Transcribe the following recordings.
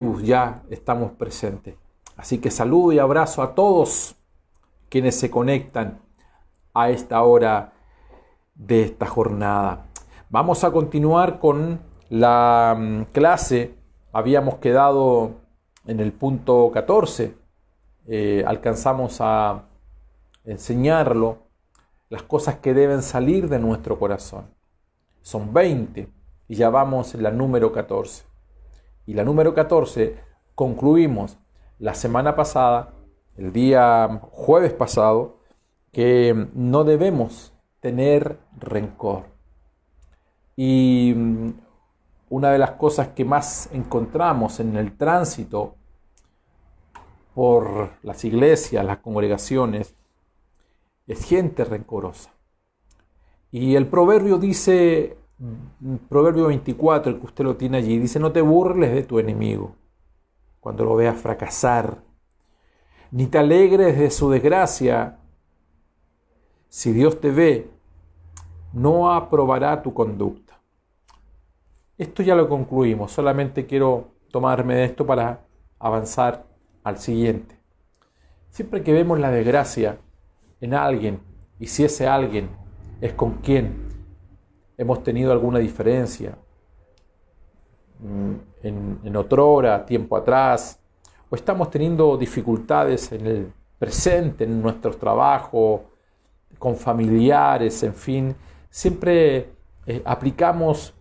ya estamos presentes. Así que saludo y abrazo a todos quienes se conectan a esta hora de esta jornada. Vamos a continuar con la clase. Habíamos quedado en el punto 14. Alcanzamos a enseñarlo las cosas que deben salir de nuestro corazón. Son 20 y ya vamos en la número 14. Y la número 14 concluimos la semana pasada, el día jueves pasado, que no debemos tener rencor. Y una de las cosas que más encontramos en el tránsito por las iglesias, las congregaciones, es gente rencorosa. Y el proverbio dice, Proverbio 24, el que usted lo tiene allí, dice: no te burles de tu enemigo cuando lo veas fracasar, ni te alegres de su desgracia. Si Dios te ve, no aprobará tu conducta. Esto ya lo concluimos, solamente quiero tomarme de esto para avanzar al siguiente. Siempre que vemos la desgracia en alguien, y si ese alguien es con quien hemos tenido alguna diferencia en otrora, tiempo atrás, o estamos teniendo dificultades en el presente, en nuestro trabajo, con familiares, en fin, siempre aplicamos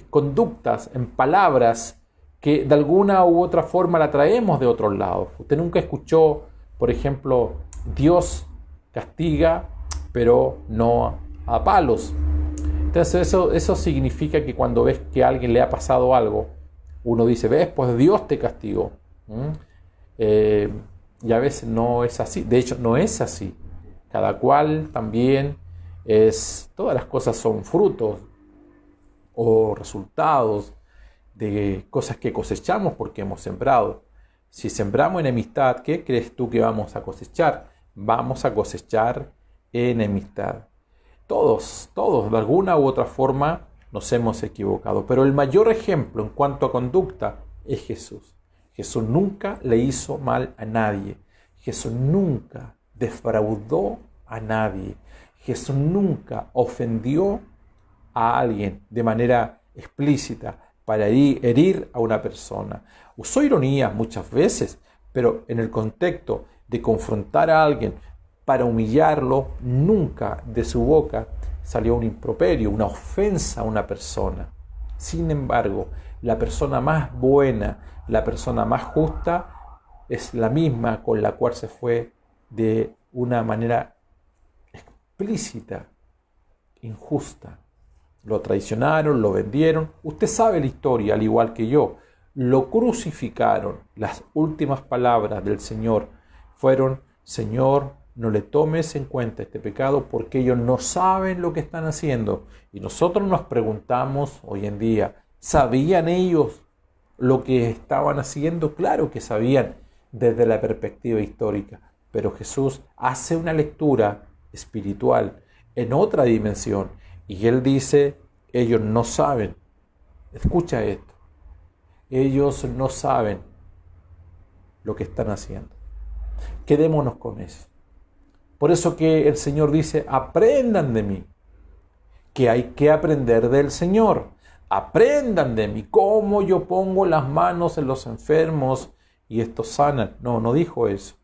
conductas en palabras que de alguna u otra forma la traemos de otros lados. Usted nunca escuchó, por ejemplo, Dios castiga, pero no a palos. Entonces eso significa que cuando ves que a alguien le ha pasado algo, uno dice: ves, pues Dios te castigó. Y a veces no es así. De hecho, no es así. Cada cual también todas las cosas son frutos o resultados de cosas que cosechamos porque hemos sembrado. Si sembramos enemistad, ¿qué crees tú que vamos a cosechar? Vamos a cosechar enemistad. Todos, de alguna u otra forma nos hemos equivocado. Pero el mayor ejemplo en cuanto a conducta es Jesús. Jesús nunca le hizo mal a nadie. Jesús nunca defraudó a nadie. Jesús nunca ofendió a alguien de manera explícita para herir a una persona. Usó ironía muchas veces, pero en el contexto de confrontar a alguien para humillarlo, nunca de su boca salió un improperio, una ofensa a una persona. Sin embargo, la persona más buena, la persona más justa, es la misma con la cual se fue de una manera explícita, injusta. Lo traicionaron, lo vendieron. Usted sabe la historia, al igual que yo. Lo crucificaron. Las últimas palabras del Señor fueron: Señor, no le tomes en cuenta este pecado porque ellos no saben lo que están haciendo. Y nosotros nos preguntamos hoy en día, ¿sabían ellos lo que estaban haciendo? Claro que sabían desde la perspectiva histórica, pero Jesús hace una lectura espiritual en otra dimensión y Él dice: ellos no saben. Escucha esto. Ellos no saben lo que están haciendo. Quedémonos con eso. Por eso que el Señor dice: aprendan de mí, que hay que aprender del Señor. Aprendan de mí, cómo yo pongo las manos en los enfermos y estos sanan. No dijo eso.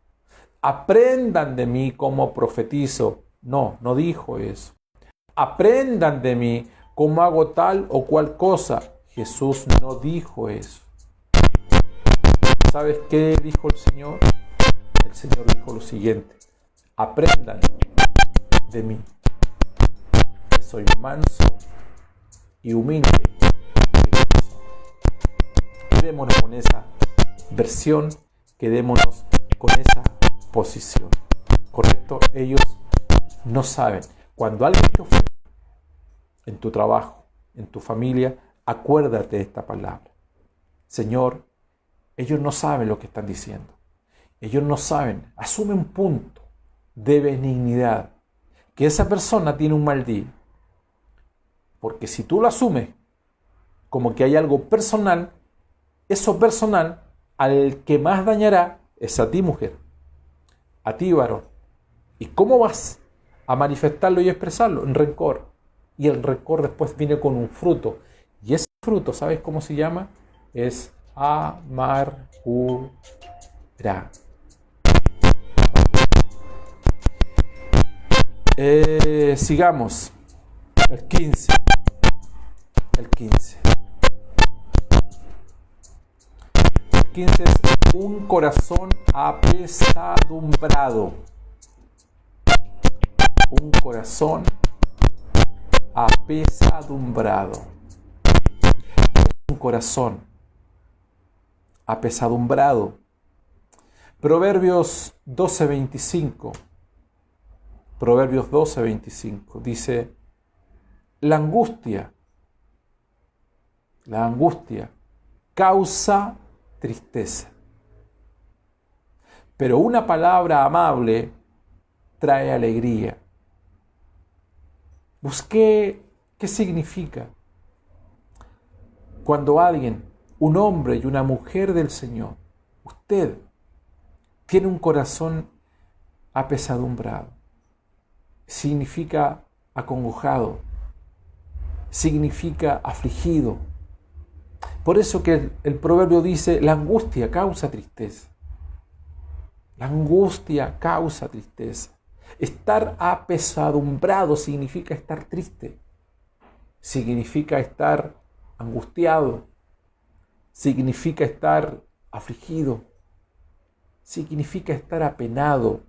Aprendan de mí cómo profetizo. No dijo eso. Aprendan de mí cómo hago tal o cual cosa. Jesús no dijo eso. ¿Sabes qué dijo el Señor? El Señor dijo lo siguiente: aprendan de mí, que soy manso y humilde de corazón. Quedémonos con esa versión, quedémonos con esa posición. ¿Correcto? Ellos no saben. Cuando alguien te ofende en tu trabajo, en tu familia, acuérdate de esta palabra. Señor, ellos no saben lo que están diciendo. Ellos no saben. Asume un punto de benignidad, que esa persona tiene un mal día. Porque si tú lo asumes como que hay algo personal, eso personal al que más dañará es a ti, mujer, a ti, varón. ¿Y cómo vas a manifestarlo y expresarlo? En rencor. Y el rencor después viene con un fruto. Y ese fruto, ¿sabes cómo se llama? Es amargura. Sigamos. El 15. El 15. El 15 es un corazón apesadumbrado. Un corazón apesadumbrado. Un corazón apesadumbrado. Proverbios 12:25. Proverbios 12:25 dice: la angustia causa tristeza, pero una palabra amable trae alegría. Busqué qué significa cuando alguien, un hombre y una mujer del Señor, usted tiene un corazón apesadumbrado. Significa acongojado, significa afligido. Por eso que el proverbio dice: la angustia causa tristeza. La angustia causa tristeza. Estar apesadumbrado significa estar triste, significa estar angustiado, significa estar afligido, significa estar apenado,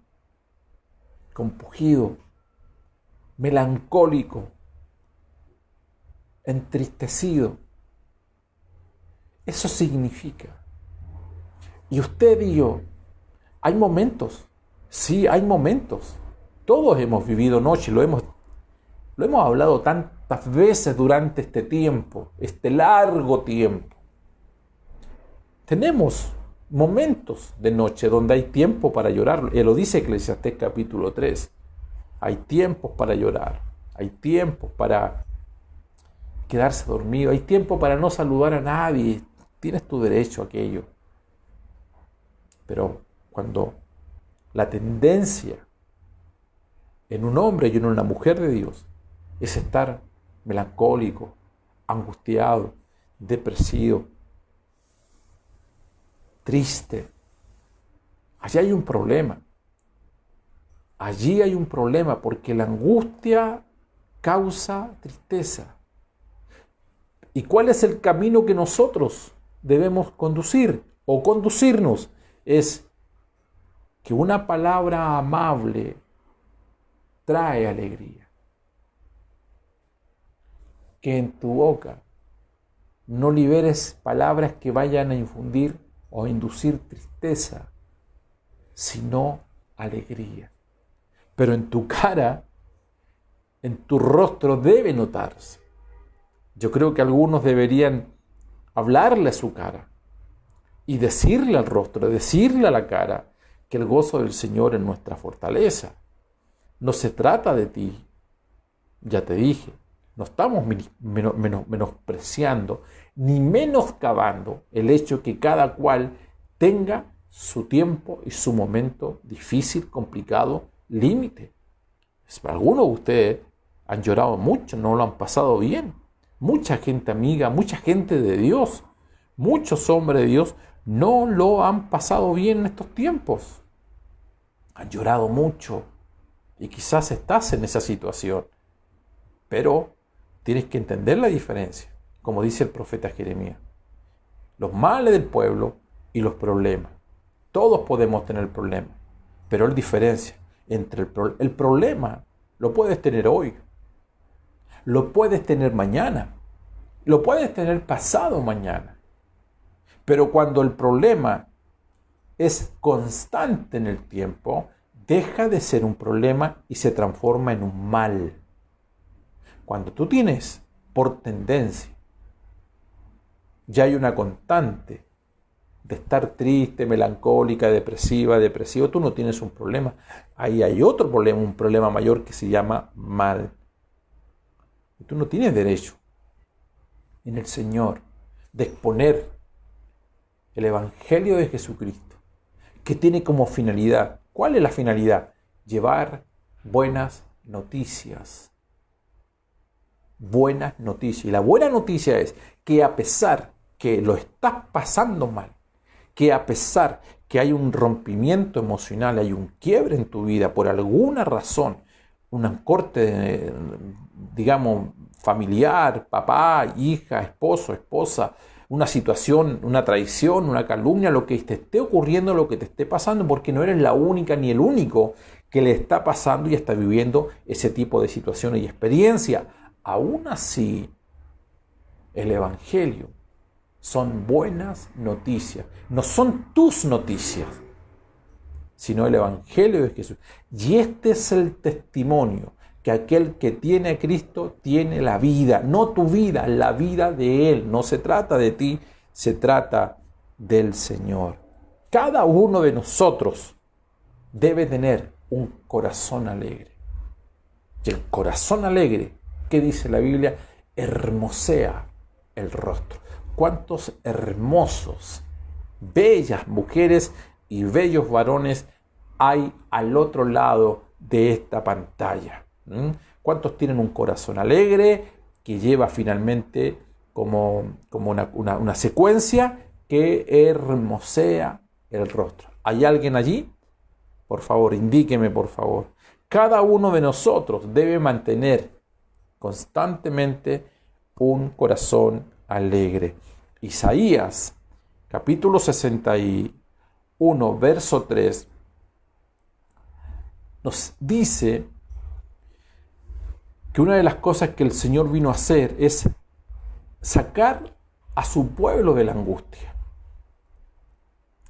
compungido, melancólico, entristecido. Eso significa. Y usted y yo, hay momentos, sí, hay momentos. Todos hemos vivido noche, lo hemos hablado tantas veces durante este tiempo, este largo tiempo. Tenemos momentos de noche donde hay tiempo para llorar. Lo dice Eclesiastés capítulo 3. Hay tiempos para llorar, hay tiempos para quedarse dormido, hay tiempo para no saludar a nadie. Tienes tu derecho a aquello. Pero cuando la tendencia en un hombre y en una mujer de Dios es estar melancólico, angustiado, depresivo, triste, allí hay un problema. Allí hay un problema porque la angustia causa tristeza. ¿Y cuál es el camino que nosotros debemos conducir o conducirnos? Es que una palabra amable trae alegría. Que en tu boca no liberes palabras que vayan a infundir o a inducir tristeza, sino alegría. Pero en tu cara, en tu rostro debe notarse. Yo creo que algunos deberían hablarle a su cara y decirle al rostro, decirle a la cara que el gozo del Señor es nuestra fortaleza. No se trata de ti, ya te dije, no estamos menospreciando ni menoscabando el hecho que cada cual tenga su tiempo y su momento difícil, complicado, límite. Algunos de ustedes han llorado mucho, no lo han pasado bien. Mucha gente amiga, mucha gente de Dios, muchos hombres de Dios no lo han pasado bien en estos tiempos. Han llorado mucho y quizás estás en esa situación. Pero tienes que entender la diferencia, como dice el profeta Jeremías. Los males del pueblo y los problemas. Todos podemos tener problemas, pero hay diferencia entre el problema lo puedes tener hoy, lo puedes tener mañana, lo puedes tener pasado mañana. Pero cuando el problema es constante en el tiempo, deja de ser un problema y se transforma en un mal. Cuando tú tienes por tendencia, ya hay una constante de estar triste, melancólica, depresivo, tú no tienes un problema. Ahí hay otro problema, un problema mayor que se llama mal. Y tú no tienes derecho en el Señor de exponer El Evangelio de Jesucristo, que tiene como finalidad, ¿cuál es la finalidad? Llevar buenas noticias. Buenas noticias. Y la buena noticia es que a pesar que lo estás pasando mal, que a pesar que hay un rompimiento emocional, hay un quiebre en tu vida por alguna razón, un corte, digamos, familiar, papá, hija, esposo, esposa, una situación, una traición, una calumnia, lo que te esté ocurriendo, lo que te esté pasando, porque no eres la única ni el único que le está pasando y está viviendo ese tipo de situaciones y experiencia. Aún así, el Evangelio son buenas noticias, no son tus noticias, sino el Evangelio de Jesús. Y este es el testimonio, que aquel que tiene a Cristo tiene la vida, no tu vida, la vida de Él. No se trata de ti, se trata del Señor. Cada uno de nosotros debe tener un corazón alegre. Y el corazón alegre, ¿qué dice la Biblia? Hermosea el rostro. Cuántos hermosos, bellas mujeres y bellos varones hay al otro lado de esta pantalla. ¿Cuántos tienen un corazón alegre que lleva finalmente como una secuencia que hermosea el rostro? ¿Hay alguien allí? Por favor, indíqueme, por favor. Cada uno de nosotros debe mantener constantemente un corazón alegre. Isaías, capítulo 61, verso 3, nos dice que una de las cosas que el Señor vino a hacer es sacar a su pueblo de la angustia.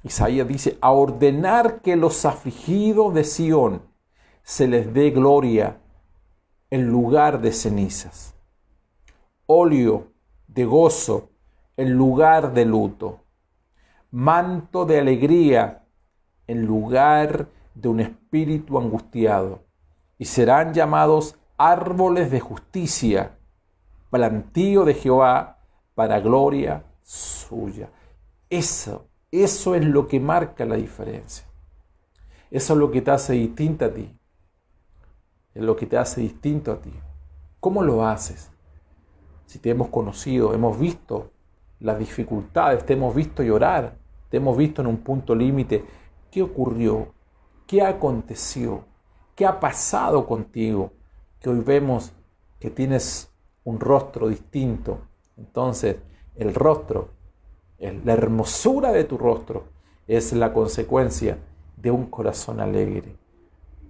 Isaías dice, a ordenar que los afligidos de Sión se les dé gloria en lugar de cenizas, óleo de gozo en lugar de luto, manto de alegría en lugar de un espíritu angustiado, y serán llamados árboles de justicia, plantío de Jehová para gloria suya. Eso es lo que marca la diferencia. Eso es lo que te hace distinta a ti. Es lo que te hace distinto a ti. ¿Cómo lo haces? Si te hemos conocido, hemos visto las dificultades, te hemos visto llorar, te hemos visto en un punto límite. ¿Qué ocurrió? ¿Qué aconteció? ¿Qué ha pasado contigo? Que hoy vemos que tienes un rostro distinto. Entonces, el rostro, la hermosura de tu rostro es la consecuencia de un corazón alegre.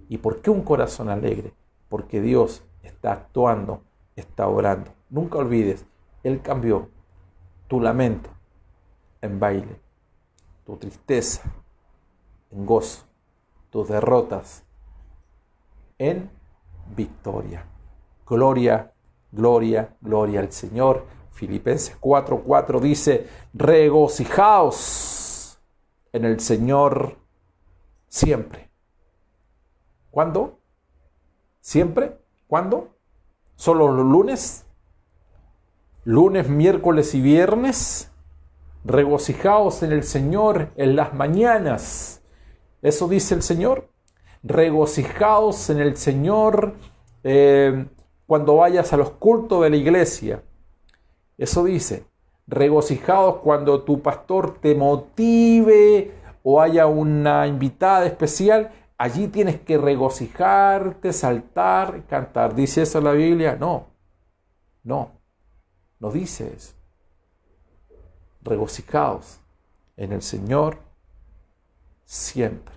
¿Y por qué un corazón alegre? Porque Dios está actuando, está obrando. Nunca olvides, Él cambió tu lamento en baile, tu tristeza en gozo, tus derrotas en victoria. Gloria, gloria, gloria al Señor. Filipenses 4:4 dice, regocijaos en el Señor siempre. ¿Cuándo? ¿Siempre? ¿Cuándo? ¿Solo los lunes? ¿Lunes, miércoles y viernes? Regocijaos en el Señor en las mañanas. Eso dice el Señor. Regocijaos en el Señor cuando vayas a los cultos de la iglesia. Eso dice. Regocijaos cuando tu pastor te motive o haya una invitada especial. Allí tienes que regocijarte, saltar, cantar. ¿Dice eso la Biblia? No dice eso. Regocijaos en el Señor siempre.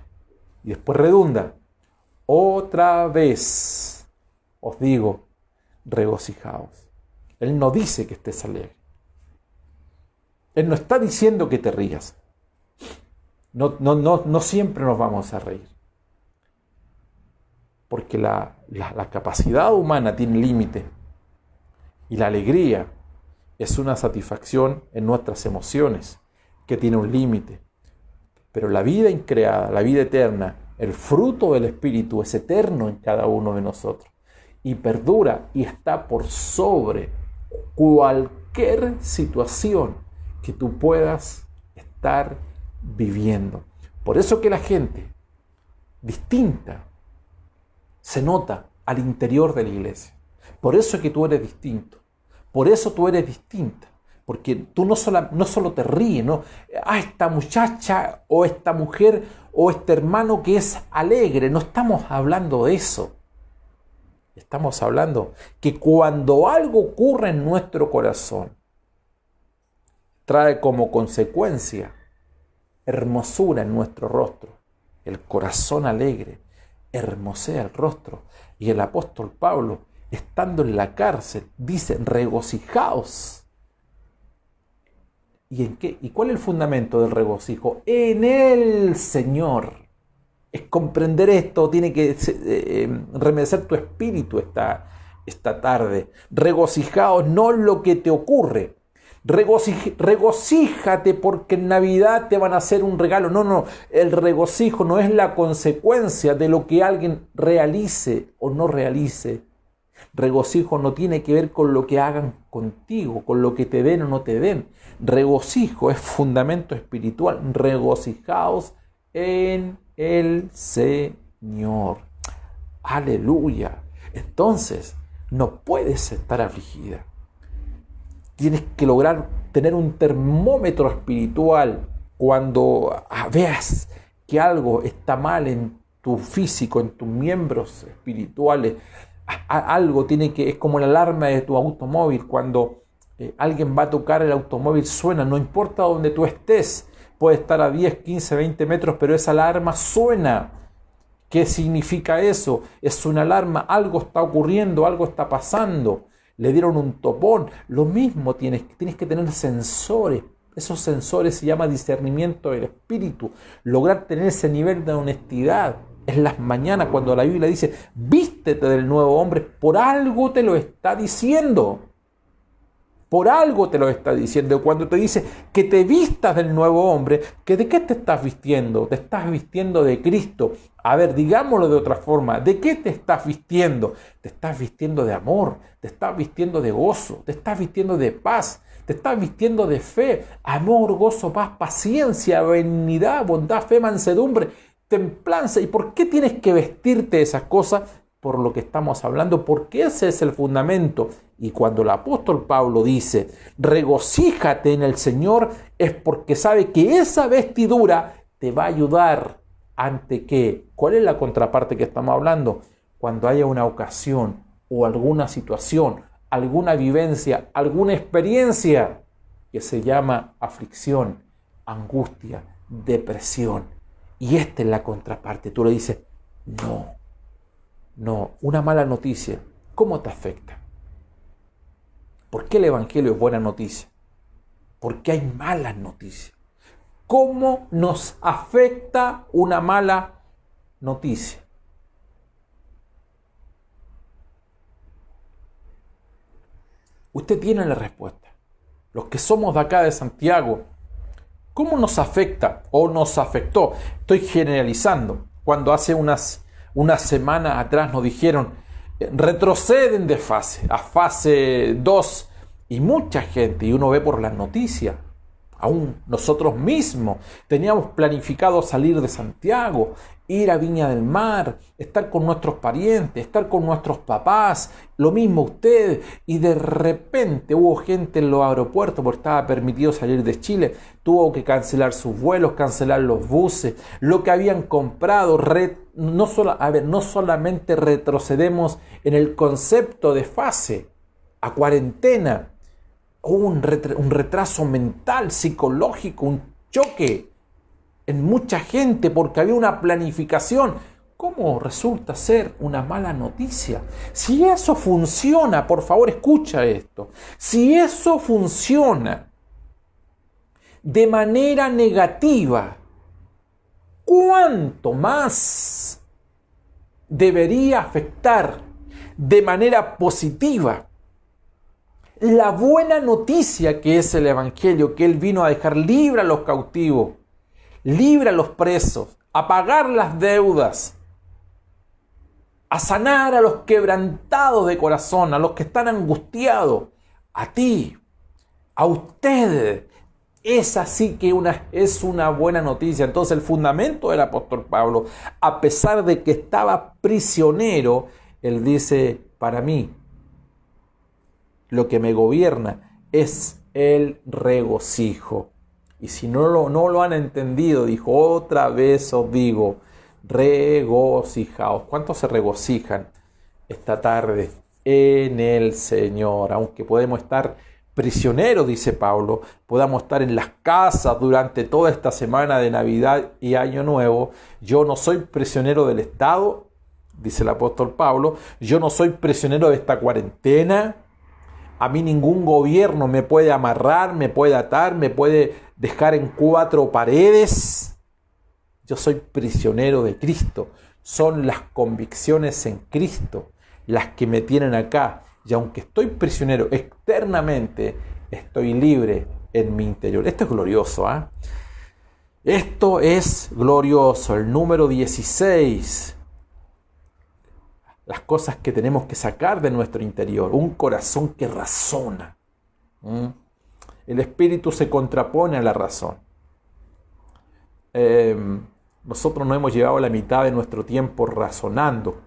Y después redunda, otra vez os digo, regocijaos. Él no dice que estés alegre. Él no está diciendo que te rías. No siempre nos vamos a reír. Porque la capacidad humana tiene límite. Y la alegría es una satisfacción en nuestras emociones que tiene un límite. Pero la vida increada, la vida eterna, el fruto del Espíritu es eterno en cada uno de nosotros. Y perdura y está por sobre cualquier situación que tú puedas estar estar viviendo. Por eso que la gente distinta se nota al interior de la iglesia. Por eso que tú eres distinto. Por eso tú eres distinta. Porque tú no solo te ríes, ¿no? Esta muchacha o esta mujer o este hermano que es alegre. No estamos hablando de eso. Estamos hablando que cuando algo ocurre en nuestro corazón, trae como consecuencia hermosura en nuestro rostro. El corazón alegre hermosea el rostro. Y el apóstol Pablo, estando en la cárcel, dice: regocijaos. ¿Y cuál es el fundamento del regocijo? En el Señor. Es comprender esto, tiene que remecer tu espíritu esta tarde. Regocijaos, no lo que te ocurre. Regocíjate porque en Navidad te van a hacer un regalo. No, el regocijo no es la consecuencia de lo que alguien realice o no realice. Regocijo no tiene que ver con lo que hagan contigo, con lo que te den o no te den. Regocijo es fundamento espiritual. Regocijaos en el Señor. Aleluya. Entonces, no puedes estar afligida. Tienes que lograr tener un termómetro espiritual cuando veas que algo está mal en tu físico, en tus miembros espirituales. Algo es como la alarma de tu automóvil. Cuando alguien va a tocar el automóvil, suena, no importa donde tú estés. Puede estar a 10, 15, 20 metros, pero esa alarma suena. ¿Qué significa eso? Es una alarma, algo está ocurriendo, algo está pasando. Le dieron un topón. Lo mismo tienes que tener sensores. Esos sensores se llama discernimiento del espíritu. Lograr tener ese nivel de honestidad. En las mañanas cuando la Biblia dice: vístete del nuevo hombre, por algo te lo está diciendo. Por algo te lo está diciendo. Cuando te dice que te vistas del nuevo hombre, ¿de qué te estás vistiendo? Te estás vistiendo de Cristo. A ver, digámoslo de otra forma. ¿De qué te estás vistiendo? Te estás vistiendo de amor, te estás vistiendo de gozo, te estás vistiendo de paz, te estás vistiendo de fe, amor, gozo, paz, paciencia, benignidad, bondad, fe, mansedumbre, templanza. ¿Y por qué tienes que vestirte de esas cosas? Por lo que estamos hablando, porque ese es el fundamento. Y cuando el apóstol Pablo dice: regocíjate en el Señor, es porque sabe que esa vestidura te va a ayudar ante que, ¿cuál es la contraparte que estamos hablando? Cuando haya una ocasión o alguna situación, alguna vivencia, alguna experiencia que se llama aflicción, angustia, depresión. Y esta es la contraparte. Tú le dices: no, una mala noticia, ¿cómo te afecta? ¿Por qué el Evangelio es buena noticia? Porque hay malas noticias. ¿Cómo nos afecta una mala noticia? Usted tiene la respuesta. Los que somos de acá de Santiago, ¿cómo nos afecta o nos afectó? Estoy generalizando. Cuando hace unas semanas atrás nos dijeron: retroceden de fase a fase 2. Y mucha gente, y uno ve por las noticias, aún nosotros mismos teníamos planificado salir de Santiago, ir a Viña del Mar, estar con nuestros parientes, estar con nuestros papás, lo mismo ustedes, y de repente hubo gente en los aeropuertos, porque estaba permitido salir de Chile, tuvo que cancelar sus vuelos, cancelar los buses, lo que habían comprado. No solamente retrocedemos en el concepto de fase a cuarentena, hubo un retraso mental, psicológico, un choque en mucha gente porque había una planificación. ¿Cómo resulta ser una mala noticia? Si eso funciona, por favor, escucha esto. Si eso funciona de manera negativa, ¿cuánto más debería afectar de manera positiva la buena noticia que es el Evangelio, que Él vino a dejar libre a los cautivos, libre a los presos, a pagar las deudas, a sanar a los quebrantados de corazón, a los que están angustiados, a ti, a ustedes? Es así que es una buena noticia. Entonces el fundamento del apóstol Pablo, a pesar de que estaba prisionero, él dice, para mí, lo que me gobierna es el regocijo. Y si no lo han entendido, dijo, otra vez os digo, regocijaos. ¿Cuántos se regocijan esta tarde en el Señor? Aunque podemos estar prisioneros, dice Pablo, podamos estar en las casas durante toda esta semana de Navidad y Año Nuevo. Yo no soy prisionero del Estado, dice el apóstol Pablo. Yo no soy prisionero de esta cuarentena. A mí ningún gobierno me puede amarrar, me puede atar, me puede dejar en cuatro paredes. Yo soy prisionero de Cristo. Son las convicciones en Cristo las que me tienen acá. Y aunque estoy prisionero externamente, estoy libre en mi interior. Esto es glorioso, ¿eh? Esto es glorioso. El número 16. Las cosas que tenemos que sacar de nuestro interior. Un corazón que razona. El espíritu se contrapone a la razón. Nosotros nos hemos llevado la mitad de nuestro tiempo razonando,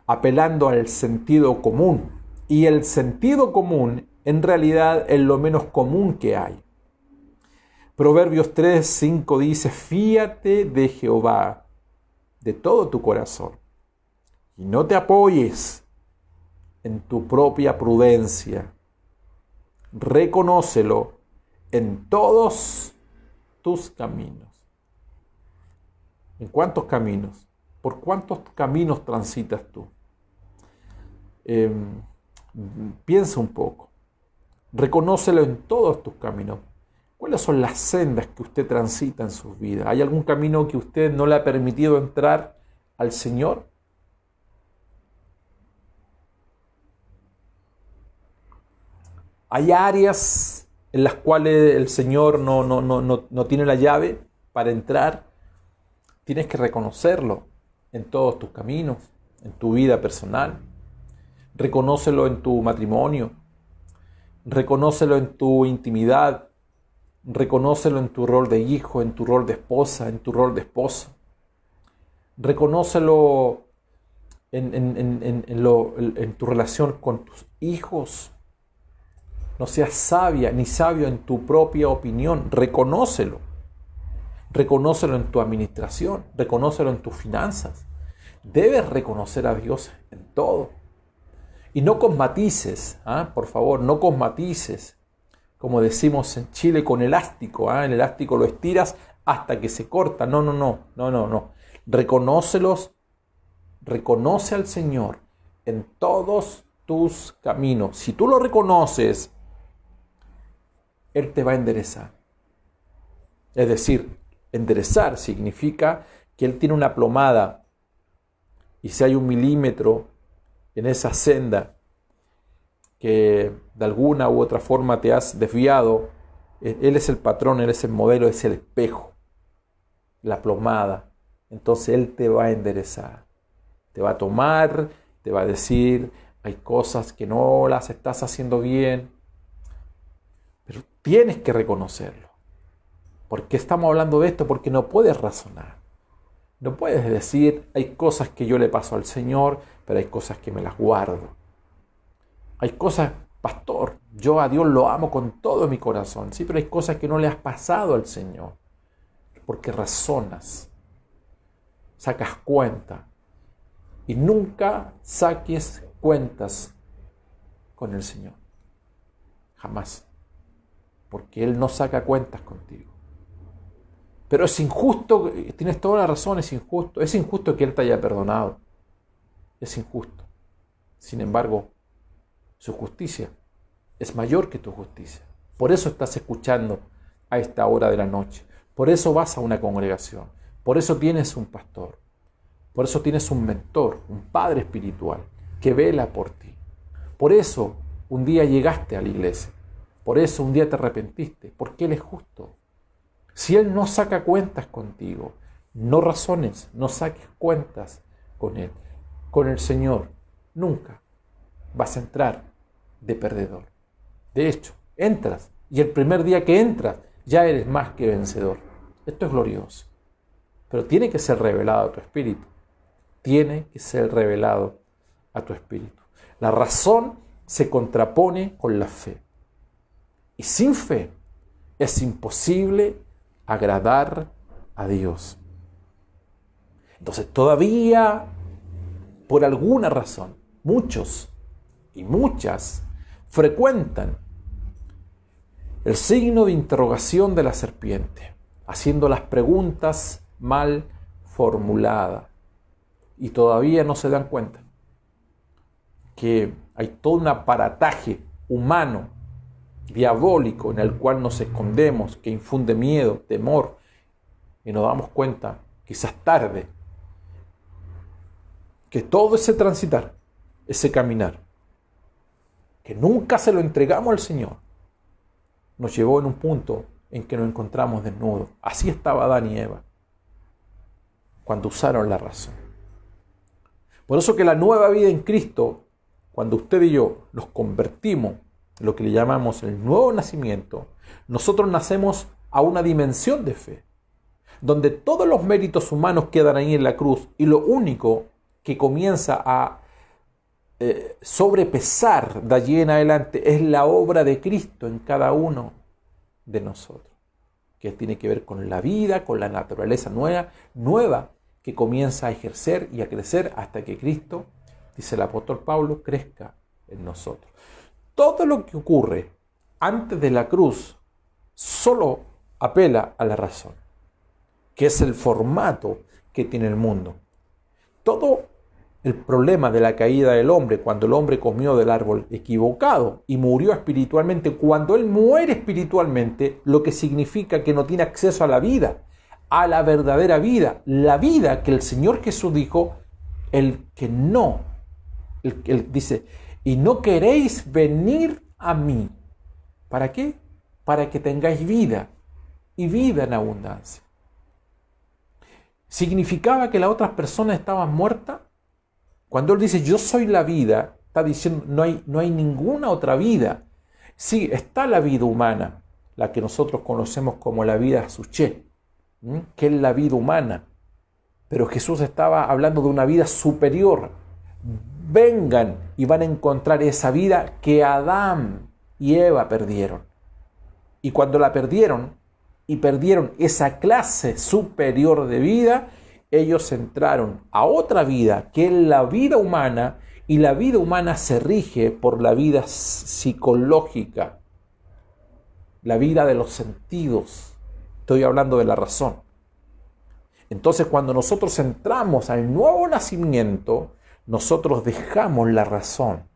apelando al sentido común. Y el sentido común en realidad es lo menos común que hay. Proverbios 3:5 dice, fíate de Jehová de todo tu corazón y no te apoyes en tu propia prudencia. Reconócelo en todos tus caminos. ¿En cuántos caminos? ¿Por cuántos caminos transitas tú? Piensa un poco. Reconócelo en todos tus caminos. ¿Cuáles son las sendas que usted transita en sus vidas? ¿Hay algún camino que usted no le ha permitido entrar al Señor? ¿Hay áreas en las cuales el Señor no tiene la llave para entrar? Tienes que reconocerlo en todos tus caminos, en tu vida personal. Reconócelo en tu matrimonio. Reconócelo en tu intimidad. Reconócelo en tu rol de hijo, en tu rol de esposa, en tu rol de esposo. Reconócelo en tu relación con tus hijos. No seas sabia ni sabio en tu propia opinión. Reconócelo. Reconócelo en tu administración. Reconócelo en tus finanzas. Debes reconocer a Dios en todo. Y no con matices, por favor, no con matices. Como decimos en Chile, con elástico. El elástico lo estiras hasta que se corta. No. Reconoce al Señor en todos tus caminos. Si tú lo reconoces, Él te va a enderezar. Es decir, enderezar significa que Él tiene una plomada y si hay 1 milímetro en esa senda que de alguna u otra forma te has desviado, Él es el patrón, Él es el modelo, es el espejo, la plomada. Entonces Él te va a enderezar, te va a tomar, te va a decir, hay cosas que no las estás haciendo bien, pero tienes que reconocerlo. ¿Por qué estamos hablando de esto? Porque no puedes razonar. No puedes decir, hay cosas que yo le paso al Señor, pero hay cosas que me las guardo. Hay cosas, pastor, yo a Dios lo amo con todo mi corazón. Sí, pero hay cosas que no le has pasado al Señor. Porque razonas, sacas cuenta. Y nunca saques cuentas con el Señor. Jamás. Porque Él no saca cuentas contigo. Pero es injusto, tienes toda la razón, es injusto que Él te haya perdonado. Es injusto. Sin embargo, su justicia es mayor que tu justicia. Por eso estás escuchando a esta hora de la noche. Por eso vas a una congregación. Por eso tienes un pastor. Por eso tienes un mentor, un padre espiritual que vela por ti. Por eso un día llegaste a la iglesia. Por eso un día te arrepentiste. Porque Él es justo. Si Él no saca cuentas contigo, no razones, no saques cuentas con Él. Con el Señor nunca vas a entrar de perdedor. De hecho, entras y el primer día que entras Ya eres más que vencedor. Esto es glorioso. Pero tiene que ser revelado a tu espíritu. Tiene que ser revelado a tu espíritu. La razón se contrapone con la fe. Y sin fe es imposible agradar a Dios. Entonces todavía, por alguna razón, muchos y muchas frecuentan el signo de interrogación de la serpiente, haciendo las preguntas mal formuladas. Y todavía no se dan cuenta que hay todo un aparataje humano, diabólico, en el cual nos escondemos, que infunde miedo, temor, y nos damos cuenta, quizás tarde, que todo ese transitar, ese caminar, que nunca se lo entregamos al Señor, nos llevó en un punto en que nos encontramos desnudos. Así estaba Adán y Eva, cuando usaron la razón. Por eso que la nueva vida en Cristo, cuando usted y yo nos convertimos en lo que le llamamos el nuevo nacimiento, nosotros nacemos a una dimensión de fe, donde todos los méritos humanos quedan ahí en la cruz y lo único que comienza a sobrepesar de allí en adelante es la obra de Cristo en cada uno de nosotros, que tiene que ver con la vida, con la naturaleza nueva que comienza a ejercer y a crecer hasta que Cristo, dice el apóstol Pablo, crezca en nosotros. Todo lo que ocurre antes de la cruz solo apela a la razón, que es el formato que tiene el mundo. Todo el problema de la caída del hombre, cuando el hombre comió del árbol equivocado y murió espiritualmente, cuando él muere espiritualmente, lo que significa que no tiene acceso a la vida, a la verdadera vida, la vida que el Señor Jesús dijo, él dice, y no queréis venir a mí. ¿Para qué? Para que tengáis vida, y vida en abundancia. ¿Significaba que las otras personas estaban muertas? Cuando Él dice, yo soy la vida, está diciendo, no hay ninguna otra vida. Sí, está la vida humana, la que nosotros conocemos como la vida suché, que es la vida humana. Pero Jesús estaba hablando de una vida superior. Vengan y van a encontrar esa vida que Adán y Eva perdieron. Y cuando la perdieron, y perdieron esa clase superior de vida, ellos entraron a otra vida, que es la vida humana, y la vida humana se rige por la vida psicológica, la vida de los sentidos. Estoy hablando de la razón. Entonces, cuando nosotros entramos al nuevo nacimiento, nosotros dejamos la razón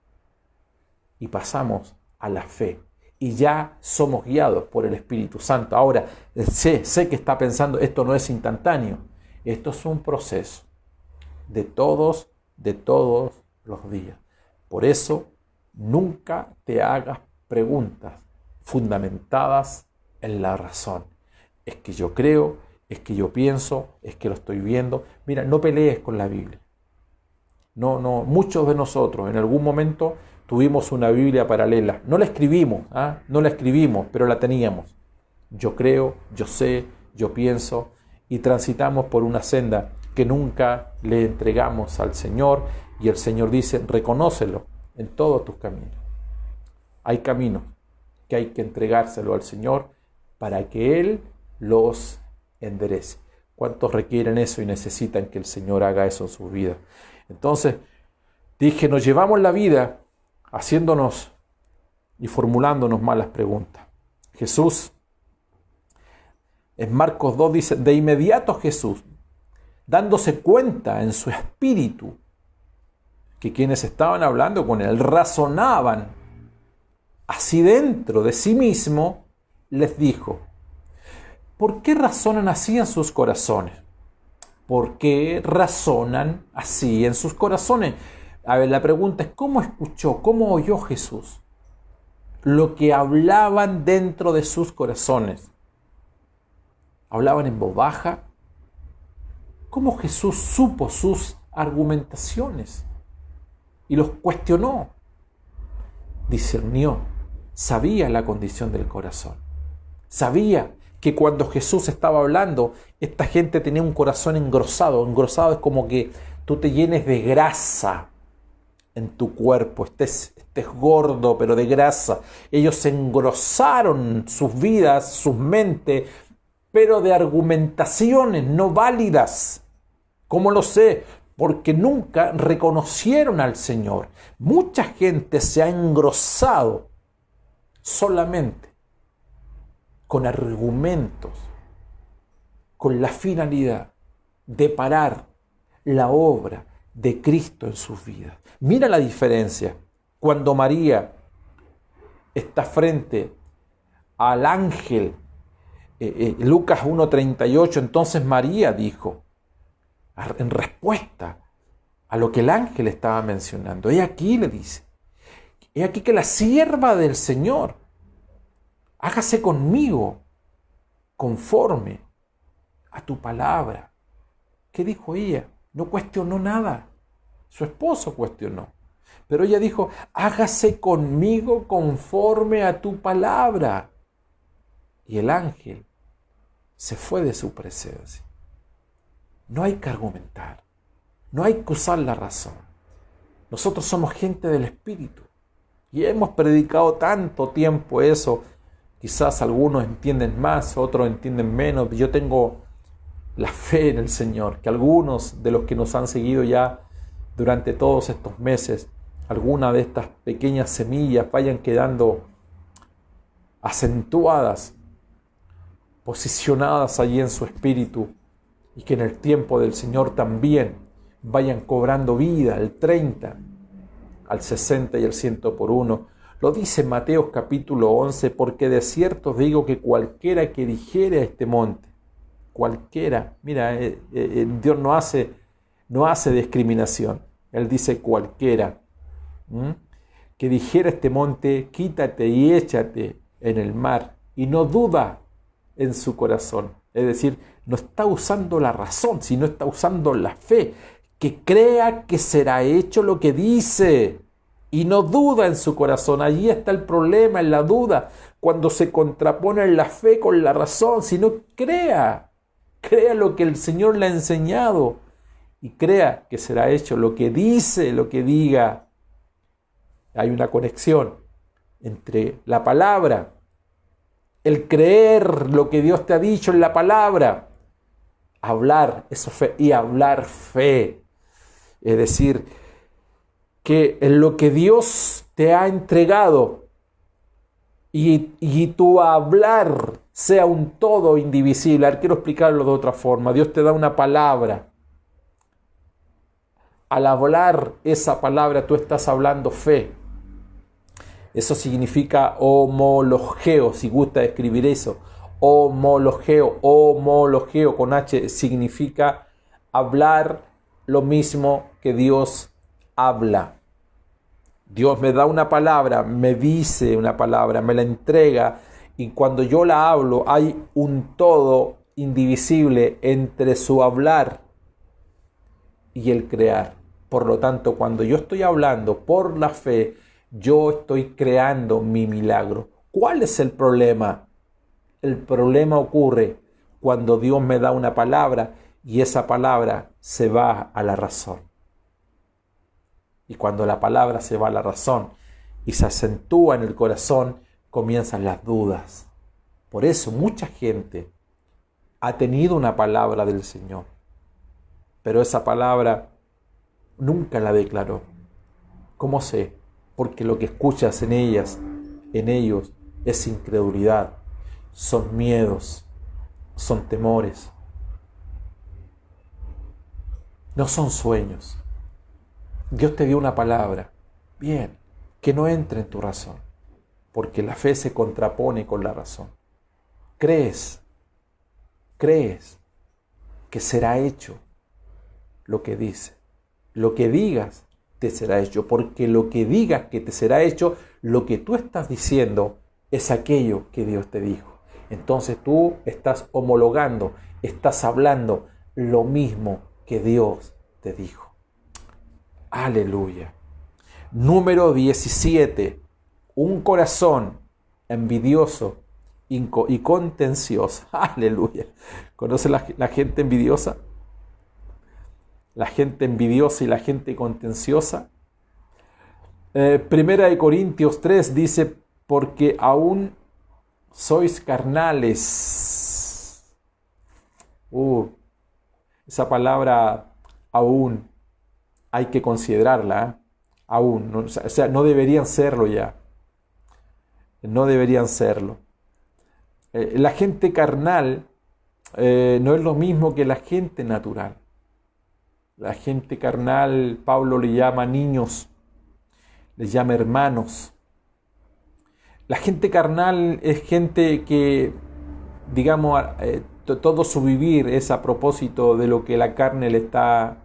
y pasamos a la fe. Y ya somos guiados por el Espíritu Santo. Ahora, sé que está pensando, esto no es instantáneo. Esto es un proceso de todos los días. Por eso, nunca te hagas preguntas fundamentadas en la razón. Es que yo creo, es que yo pienso, es que lo estoy viendo. Mira, no pelees con la Biblia. No, muchos de nosotros en algún momento tuvimos una Biblia paralela. No la escribimos, pero la teníamos. Yo creo, yo sé, yo pienso, y transitamos por una senda que nunca le entregamos al Señor, y el Señor dice, reconócelo en todos tus caminos. Hay caminos que hay que entregárselo al Señor para que Él los enderece. ¿Cuántos requieren eso y necesitan que el Señor haga eso en sus vidas? Entonces, dije, nos llevamos la vida haciéndonos y formulándonos malas preguntas. Jesús, en Marcos 2 dice, de inmediato Jesús, dándose cuenta en su espíritu que quienes estaban hablando con él razonaban así dentro de sí mismo, les dijo, ¿por qué razonan así en sus corazones? ¿Por qué razonan así en sus corazones? A ver, la pregunta es, ¿cómo escuchó, cómo oyó Jesús lo que hablaban dentro de sus corazones? ¿Hablaban en voz baja? ¿Cómo Jesús supo sus argumentaciones y los cuestionó? Discernió, sabía la condición del corazón. Sabía que cuando Jesús estaba hablando, esta gente tenía un corazón engrosado. Engrosado es como que tú te llenes de grasa en tu cuerpo, estés gordo, pero de grasa. Ellos engrosaron sus vidas, sus mentes, pero de argumentaciones no válidas. ¿Cómo lo sé? Porque nunca reconocieron al Señor. Mucha gente se ha engrosado solamente con argumentos, con la finalidad de parar la obra de Cristo en sus vidas. Mira la diferencia. Cuando María está frente al ángel, Lucas 1:38, entonces María dijo, en respuesta a lo que el ángel estaba mencionando, he aquí, le dice, he aquí que la sierva del Señor, hágase conmigo conforme a tu palabra. ¿Qué dijo ella? No cuestionó nada. Su esposo cuestionó. Pero ella dijo, hágase conmigo conforme a tu palabra. Y el ángel se fue de su presencia. No hay que argumentar. No hay que usar la razón. Nosotros somos gente del Espíritu. Y hemos predicado tanto tiempo eso. Quizás algunos entienden más, otros entienden menos. Yo tengo la fe en el Señor, que algunos de los que nos han seguido ya durante todos estos meses, algunas de estas pequeñas semillas vayan quedando acentuadas, posicionadas allí en su espíritu, y que en el tiempo del Señor también vayan cobrando vida al 30, al 60 y al 100 por uno. Lo dice Mateo capítulo 11, porque de cierto os digo que cualquiera que dijere a este monte, cualquiera, mira, Dios no hace discriminación, Él dice cualquiera, que dijera a este monte, quítate y échate en el mar, y no duda en su corazón, es decir, no está usando la razón, sino está usando la fe, que crea que será hecho lo que dice, y no duda en su corazón. Allí está el problema, en la duda, cuando se contrapone la fe con la razón, sino crea lo que el Señor le ha enseñado, y crea que será hecho lo que dice, lo que diga. Hay una conexión entre la palabra, el creer lo que Dios te ha dicho en la palabra, hablar, eso fe, y hablar fe. Es decir, que en lo que Dios te ha entregado y tu hablar sea un todo indivisible. Ahora quiero explicarlo de otra forma. Dios te da una palabra. Al hablar esa palabra tú estás hablando fe. Eso significa homologeo, si gusta escribir eso. Homologeo con H, significa hablar lo mismo que Dios habla. Dios me da una palabra, me dice una palabra, me la entrega, y cuando yo la hablo hay un todo indivisible entre su hablar y el crear. Por lo tanto, cuando yo estoy hablando por la fe, yo estoy creando mi milagro. ¿Cuál es el problema? El problema ocurre cuando Dios me da una palabra y esa palabra se va a la razón. Y cuando la palabra se va a la razón y se acentúa en el corazón, comienzan las dudas. Por eso mucha gente ha tenido una palabra del Señor, pero esa palabra nunca la declaró. ¿Cómo sé? Porque lo que escuchas en ellos, es incredulidad, son miedos, son temores, no son sueños. Dios te dio una palabra, bien, que no entre en tu razón, porque la fe se contrapone con la razón. Crees que será hecho lo que dice. Lo que digas te será hecho, porque lo que digas que te será hecho, lo que tú estás diciendo es aquello que Dios te dijo. Entonces tú estás homologando, estás hablando lo mismo que Dios te dijo. Aleluya. Número 17. Un corazón envidioso y contenciosa. Aleluya. ¿Conoce la gente envidiosa? La gente envidiosa y la gente contenciosa. Primera de Corintios 3 dice, porque aún sois carnales. Esa palabra aún hay que considerarla. Aún, ¿no? O sea, no deberían serlo ya. No deberían serlo. La gente carnal no es lo mismo que la gente natural. La gente carnal, Pablo le llama niños, les llama hermanos. La gente carnal es gente que, digamos, todo su vivir es a propósito de lo que la carne le está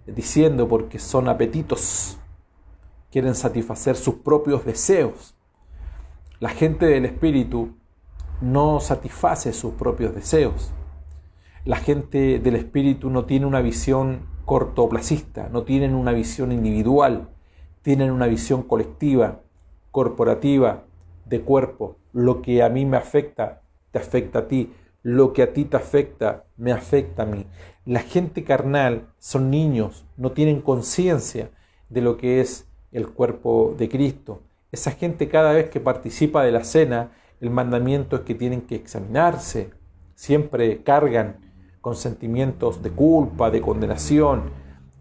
diciendo, porque son apetitos, quieren satisfacer sus propios deseos. La gente del espíritu no satisface sus propios deseos. La gente del espíritu no tiene una visión cortoplacista, no tienen una visión individual, tienen una visión colectiva, corporativa, de cuerpo. Lo que a mí me afecta, te afecta a ti. Lo que a ti te afecta, me afecta a mí. La gente carnal son niños, no tienen conciencia de lo que es el cuerpo de Cristo. Esa gente, cada vez que participa de la cena, el mandamiento es que tienen que examinarse. Siempre cargan con sentimientos de culpa, de condenación.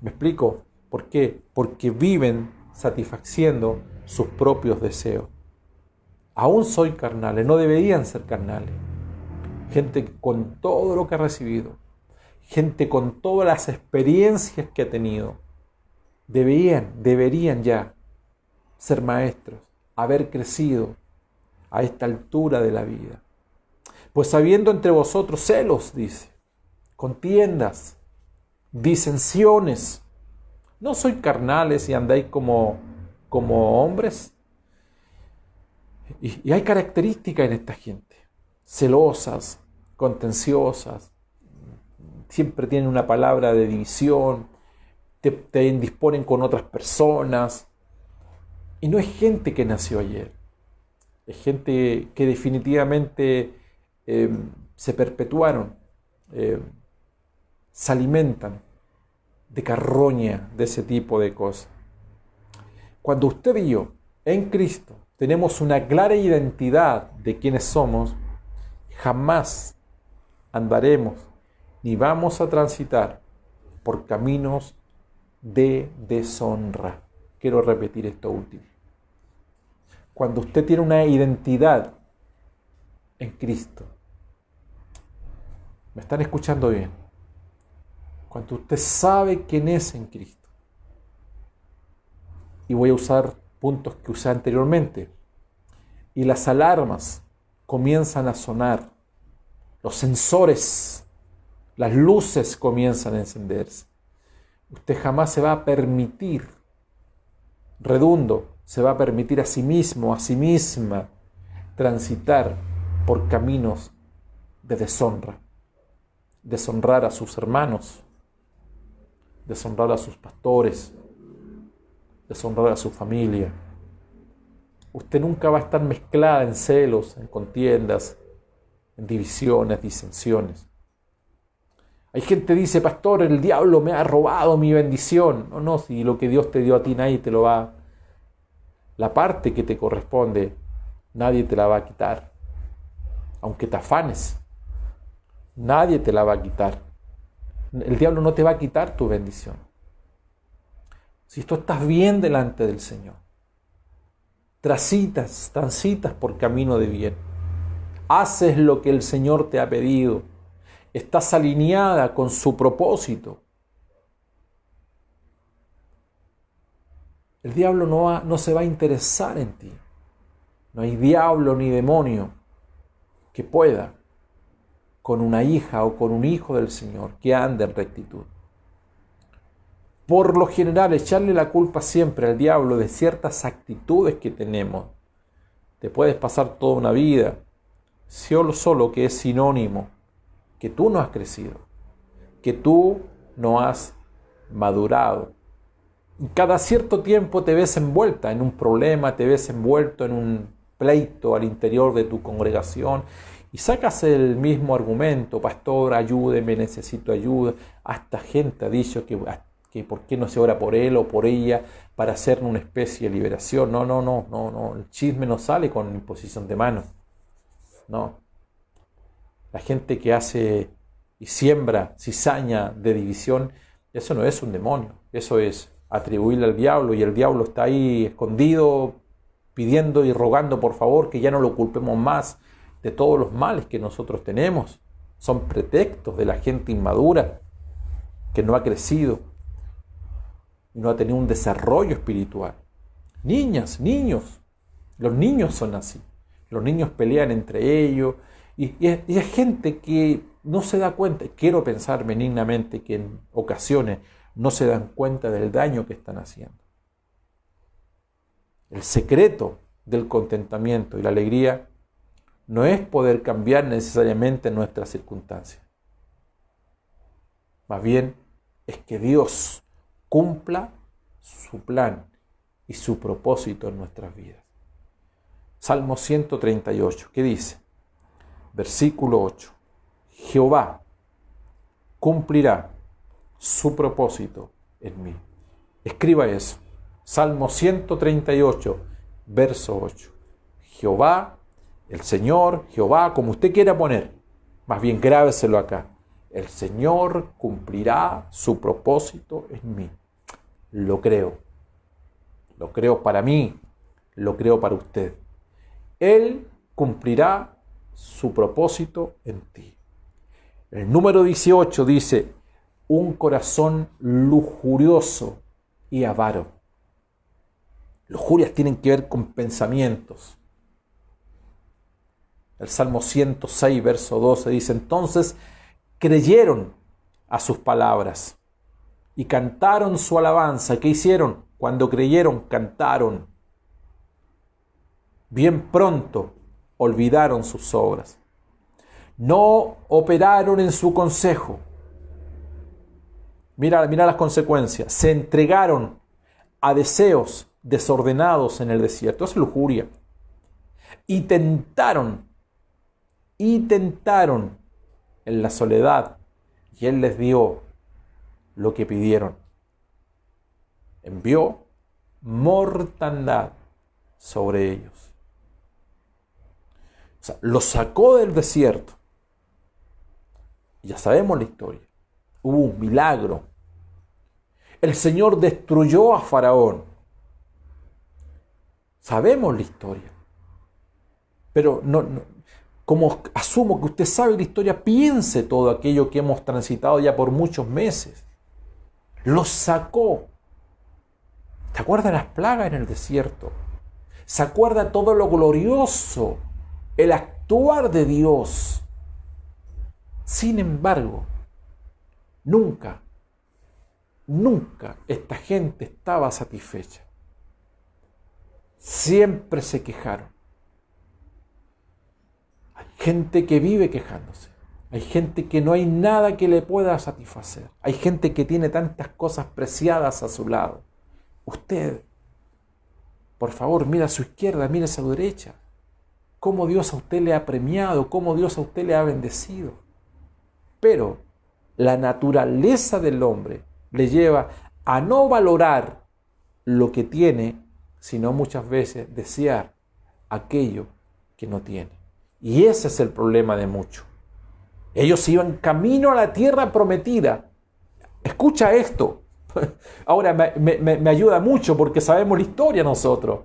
¿Me explico? ¿Por qué? Porque viven satisfaciendo sus propios deseos. Aún soy carnales, no deberían ser carnales. Gente con todo lo que ha recibido, gente con todas las experiencias que ha tenido, deberían ya ser maestros, haber crecido a esta altura de la vida. Pues habiendo entre vosotros celos, dice, contiendas, disensiones, ¿no sois carnales y andáis como hombres? Y hay características en esta gente, celosas, contenciosas, siempre tienen una palabra de división, te indisponen con otras personas. Y no es gente que nació ayer, es gente que definitivamente se perpetuaron, se alimentan de carroña, de ese tipo de cosas. Cuando usted y yo, en Cristo, tenemos una clara identidad de quiénes somos, jamás andaremos ni vamos a transitar por caminos de deshonra. Quiero repetir esto último. Cuando usted tiene una identidad en Cristo, ¿me están escuchando bien? Cuando usted sabe quién es en Cristo, y voy a usar puntos que usé anteriormente, y las alarmas comienzan a sonar, los sensores, las luces comienzan a encenderse. Usted jamás se va a permitir, se va a permitir a sí mismo, a sí misma, transitar por caminos de deshonra, deshonrar a sus hermanos, deshonrar a sus pastores, deshonrar a su familia. Usted nunca va a estar mezclada en celos, en contiendas, en divisiones, disensiones. Hay gente que dice, pastor, el diablo me ha robado mi bendición. No, si lo que Dios te dio a ti nadie te lo va. La parte que te corresponde, nadie te la va a quitar. Aunque te afanes, nadie te la va a quitar. El diablo no te va a quitar tu bendición. Si tú estás bien delante del Señor, transitas por camino de bien, haces lo que el Señor te ha pedido, estás alineada con su propósito, el diablo no se va a interesar en ti. No hay diablo ni demonio que pueda con una hija o con un hijo del Señor que ande en rectitud. Por lo general, echarle la culpa siempre al diablo de ciertas actitudes que tenemos. Te puedes pasar toda una vida solo que es sinónimo que tú no has crecido, que tú no has madurado. Y cada cierto tiempo te ves envuelta en un problema, te ves envuelto en pleito al interior de tu congregación y sacas el mismo argumento: pastor, ayúdeme, necesito ayuda. Hasta gente ha dicho que por qué no se ora por él o por ella para hacer una especie de liberación. No. El chisme no sale con imposición de manos. No. La gente que hace y siembra cizaña de división, eso no es un demonio. Eso es atribuirle al diablo, y el diablo está ahí escondido pidiendo y rogando por favor que ya no lo culpemos más de todos los males que nosotros tenemos. Son pretextos de la gente inmadura que no ha crecido y no ha tenido un desarrollo espiritual. Niñas, niños, los niños son así. Los niños pelean entre ellos y hay gente que no se da cuenta. Quiero pensar benignamente que en ocasiones no se dan cuenta del daño que están haciendo. El secreto del contentamiento y la alegría no es poder cambiar necesariamente nuestras circunstancias. Más bien es que Dios cumpla su plan y su propósito en nuestras vidas. Salmo 138, ¿qué dice? Versículo 8. Jehová cumplirá su propósito en mí. Escriba eso. Salmo 138, verso 8. Jehová, el Señor, Jehová, como usted quiera poner, más bien grábeselo acá. El Señor cumplirá su propósito en mí. Lo creo. Lo creo para mí. Lo creo para usted. Él cumplirá su propósito en ti. El número 18 dice: un corazón lujurioso y avaro. Lujurias tienen que ver con pensamientos. El Salmo 106, verso 12 dice: entonces creyeron a sus palabras y cantaron su alabanza. ¿Qué hicieron? Cuando creyeron, cantaron. Bien pronto olvidaron sus obras. No operaron en su consejo. Mira las consecuencias. Se entregaron a deseos desordenados en el desierto. Eso es lujuria. Y tentaron en la soledad, y Él les dio lo que pidieron. Envió mortandad sobre ellos. O sea, los sacó del desierto. Ya sabemos la historia. Hubo un milagro. El Señor destruyó a Faraón. Sabemos la historia. Pero como asumo que usted sabe la historia, piense todo aquello que hemos transitado ya por muchos meses. Los sacó. ¿Se acuerda las plagas en el desierto? ¿Se acuerda todo lo glorioso, el actuar de Dios? Sin embargo, nunca esta gente estaba satisfecha. Siempre se quejaron. Hay gente que vive quejándose. Hay gente que no hay nada que le pueda satisfacer. Hay gente que tiene tantas cosas preciadas a su lado. Usted, por favor, mira a su izquierda, mira a su derecha. Cómo Dios a usted le ha premiado, cómo Dios a usted le ha bendecido. Pero la naturaleza del hombre le lleva a no valorar lo que tiene, sino muchas veces desear aquello que no tiene. Y ese es el problema de muchos. Ellos iban camino a la tierra prometida. Escucha esto. Ahora me ayuda mucho porque sabemos la historia nosotros.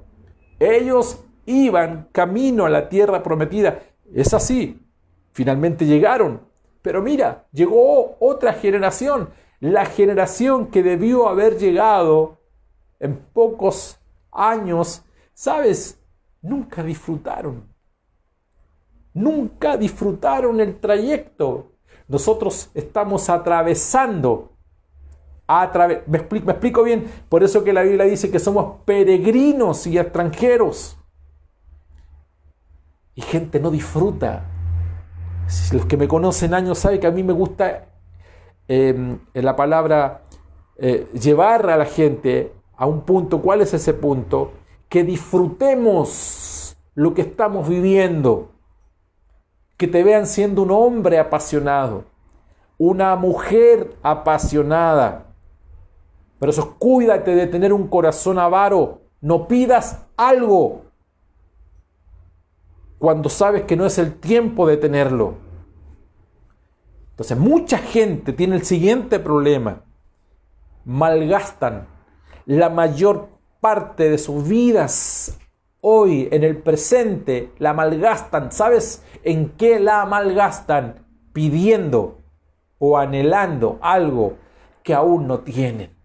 Ellos iban camino a la tierra prometida. Es así. Finalmente llegaron. Pero mira, llegó otra generación. La generación que debió haber llegado en pocos años, ¿sabes? Nunca disfrutaron. Nunca disfrutaron el trayecto. Nosotros estamos atravesando. ¿Me explico bien? Por eso que la Biblia dice que somos peregrinos y extranjeros. Y gente no disfruta. Los que me conocen años saben que a mí me gusta en la palabra llevar a la gente a un punto. ¿Cuál es ese punto? Que disfrutemos lo que estamos viviendo. Que te vean siendo un hombre apasionado, una mujer apasionada. Pero eso, cuídate de tener un corazón avaro. No pidas algo cuando sabes que no es el tiempo de tenerlo. Entonces, mucha gente tiene el siguiente problema. Malgastan la mayor parte de sus vidas hoy, en el presente, la malgastan. ¿Sabes en qué la malgastan? Pidiendo o anhelando algo que aún no tienen.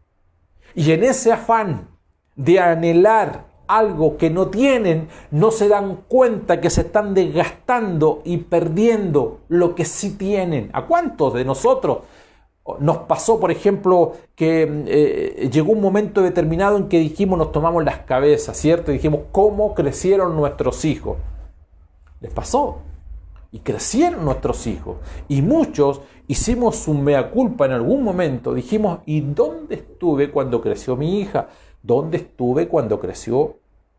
Y en ese afán de anhelar algo que no tienen, no se dan cuenta que se están desgastando y perdiendo lo que sí tienen. ¿A cuántos de nosotros nos pasó, por ejemplo, que llegó un momento determinado en que dijimos, nos tomamos las cabezas, ¿cierto? Y dijimos, ¿cómo crecieron nuestros hijos? Les pasó. Y crecieron nuestros hijos. Y muchos hicimos un mea culpa en algún momento. Dijimos, ¿y dónde estuve cuando creció mi hija? ¿Dónde estuve cuando creció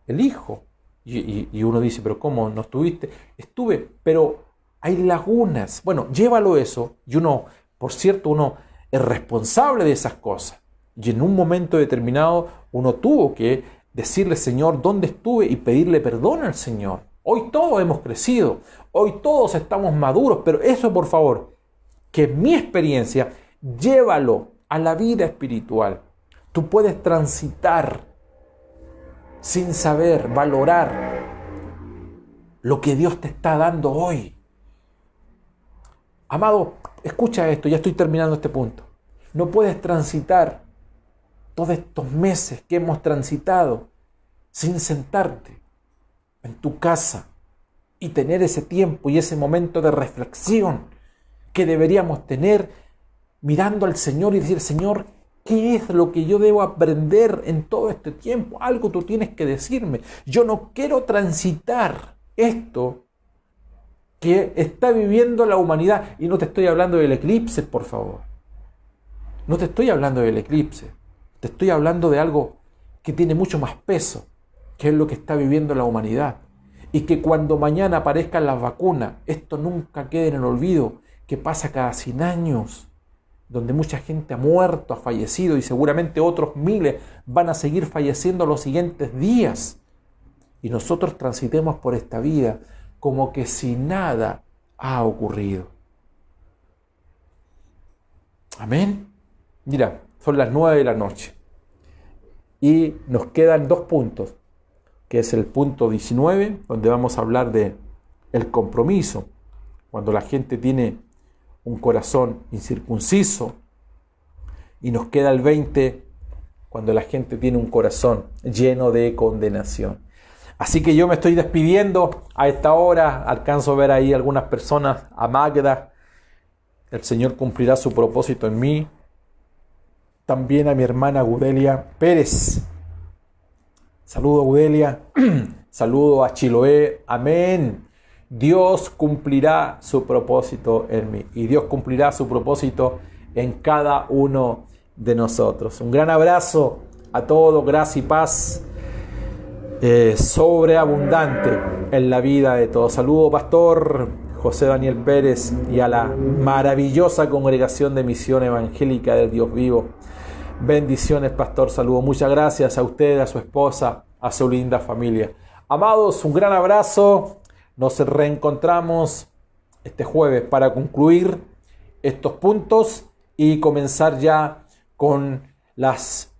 el hijo? Y uno dice, ¿pero cómo no estuviste? Estuve, pero hay lagunas. Bueno, llévalo eso. Y uno, por cierto, uno es responsable de esas cosas. Y en un momento determinado uno tuvo que decirle, Señor, ¿dónde estuve? Y pedirle perdón al Señor. Hoy todos hemos crecido. Hoy todos estamos maduros. Pero eso, por favor, que mi experiencia, llévalo a la vida espiritual. Tú puedes transitar sin saber valorar lo que Dios te está dando hoy. Amado, escucha esto, ya estoy terminando este punto. No puedes transitar todos estos meses que hemos transitado sin sentarte en tu casa y tener ese tiempo y ese momento de reflexión que deberíamos tener mirando al Señor y decir, Señor, ¿qué es lo que yo debo aprender en todo este tiempo? Algo tú tienes que decirme. Yo no quiero transitar esto que está viviendo la humanidad. Y no te estoy hablando del eclipse, por favor. No te estoy hablando del eclipse. Te estoy hablando de algo que tiene mucho más peso, que es lo que está viviendo la humanidad. Y que cuando mañana aparezcan las vacunas, esto nunca quede en el olvido, que pasa cada 100 años, donde mucha gente ha muerto, ha fallecido, y seguramente otros miles van a seguir falleciendo los siguientes días. Y nosotros transitemos por esta vida como que si nada ha ocurrido. Amén. Mira, son las 9 de la noche. Y nos quedan 2 puntos, que es el punto 19, donde vamos a hablar de el compromiso. Cuando la gente tiene un corazón incircunciso. Y nos queda el 20, cuando la gente tiene un corazón lleno de condenación. Así que yo me estoy despidiendo a esta hora. Alcanzo a ver ahí algunas personas, a Magda. El Señor cumplirá su propósito en mí. También a mi hermana Gudelia Pérez. Saludo, Gudelia. Saludo a Chiloé. Amén. Dios cumplirá su propósito en mí. Y Dios cumplirá su propósito en cada uno de nosotros. Un gran abrazo a todos. Gracia y paz sobreabundante en la vida de todos. Saludo, Pastor José Daniel Pérez, y a la maravillosa congregación de Misión Evangélica del Dios Vivo. Bendiciones, Pastor. Saludo. Muchas gracias a usted, a su esposa, a su linda familia. Amados, un gran abrazo. Nos reencontramos este jueves para concluir estos puntos y comenzar ya con las